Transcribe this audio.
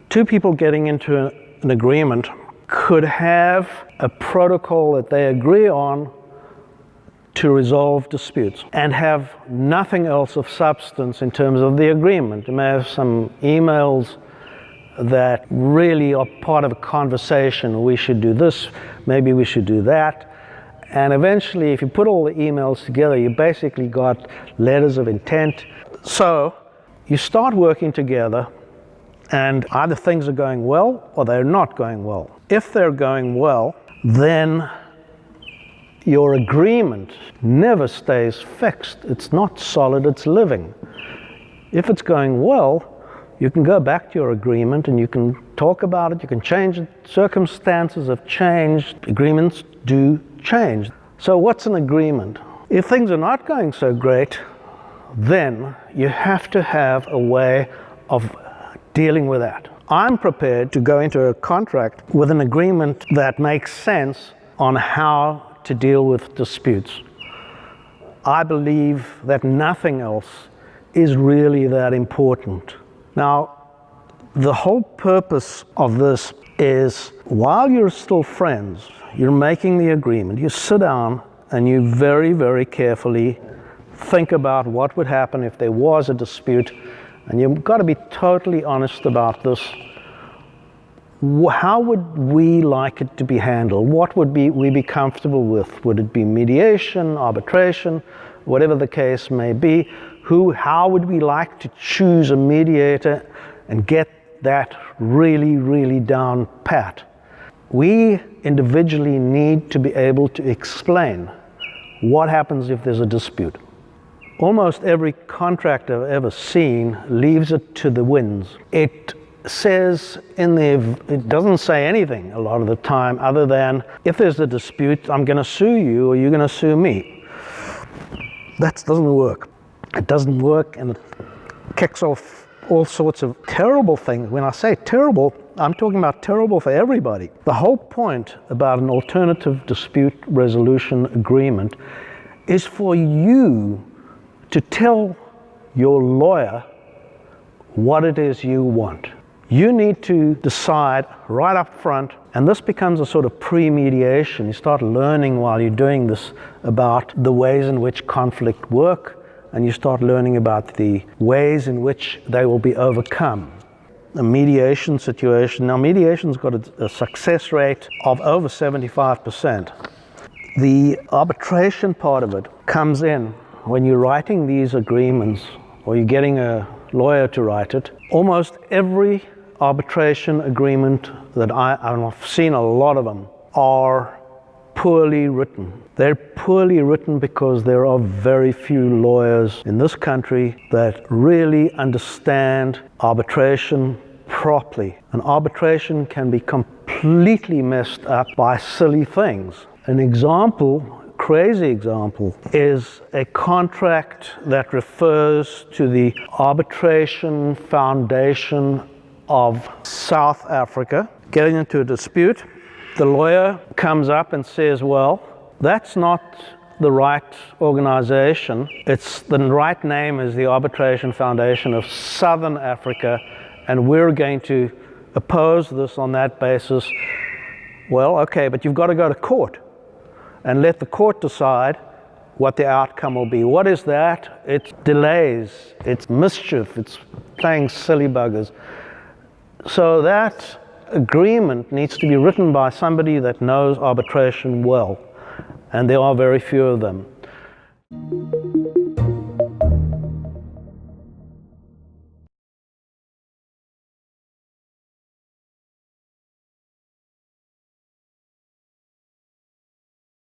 Two people getting into an agreement could have a protocol that they agree on to resolve disputes and have nothing else of substance in terms of the agreement. You may have some emails that really are part of a conversation. We should do this, maybe we should do that. And eventually, if you put all the emails together, you basically got letters of intent. So you start working together, and either things are going well or they're not going well. If they're going well, then your agreement never stays fixed. It's not solid, it's living. If it's going well, you can go back to your agreement and you can talk about it, you can change it. Circumstances have changed, agreements do change. So what's an agreement? If things are not going so great, then you have to have a way of dealing with that. I'm prepared to go into a contract with an agreement that makes sense on how to deal with disputes. I believe that nothing else is really that important. Now, the whole purpose of this is, while you're still friends, you're making the agreement, you sit down and you very, very carefully think about what would happen if there was a dispute. And you've got to be totally honest about this. How would we like it to be handled? What would we be comfortable with? Would it be mediation, arbitration, whatever the case may be? How would we like to choose a mediator and get that really, really down pat? We individually need to be able to explain what happens if there's a dispute. Almost every contract I've ever seen leaves it to the winds. It says it doesn't say anything a lot of the time other than, if there's a dispute, I'm going to sue you or you're going to sue me. That doesn't work. It doesn't work, and it kicks off all sorts of terrible things. When I say terrible, I'm talking about terrible for everybody. The whole point about an alternative dispute resolution agreement is for you to tell your lawyer what it is you want. You need to decide right up front, and this becomes a sort of pre-mediation. You start learning while you're doing this about the ways in which conflict work, and you start learning about the ways in which they will be overcome. A mediation situation, now mediation's got a success rate of over 75%. The arbitration part of it comes in when you're writing these agreements, or you're getting a lawyer to write it. Almost every arbitration agreement that I've seen a lot of them, are poorly written. They're poorly written because there are very few lawyers in this country that really understand arbitration properly. And arbitration can be completely messed up by silly things. An example, crazy example, is a contract that refers to the Arbitration Foundation of South Africa. Getting into a dispute, the lawyer comes up and says, well, that's not the right organization. The right name is the Arbitration Foundation of Southern Africa, and we're going to oppose this on that basis. Well, okay, but you've got to go to court and let the court decide what the outcome will be. What is that? It's delays, it's mischief, it's playing silly buggers. So that agreement needs to be written by somebody that knows arbitration well, and there are very few of them.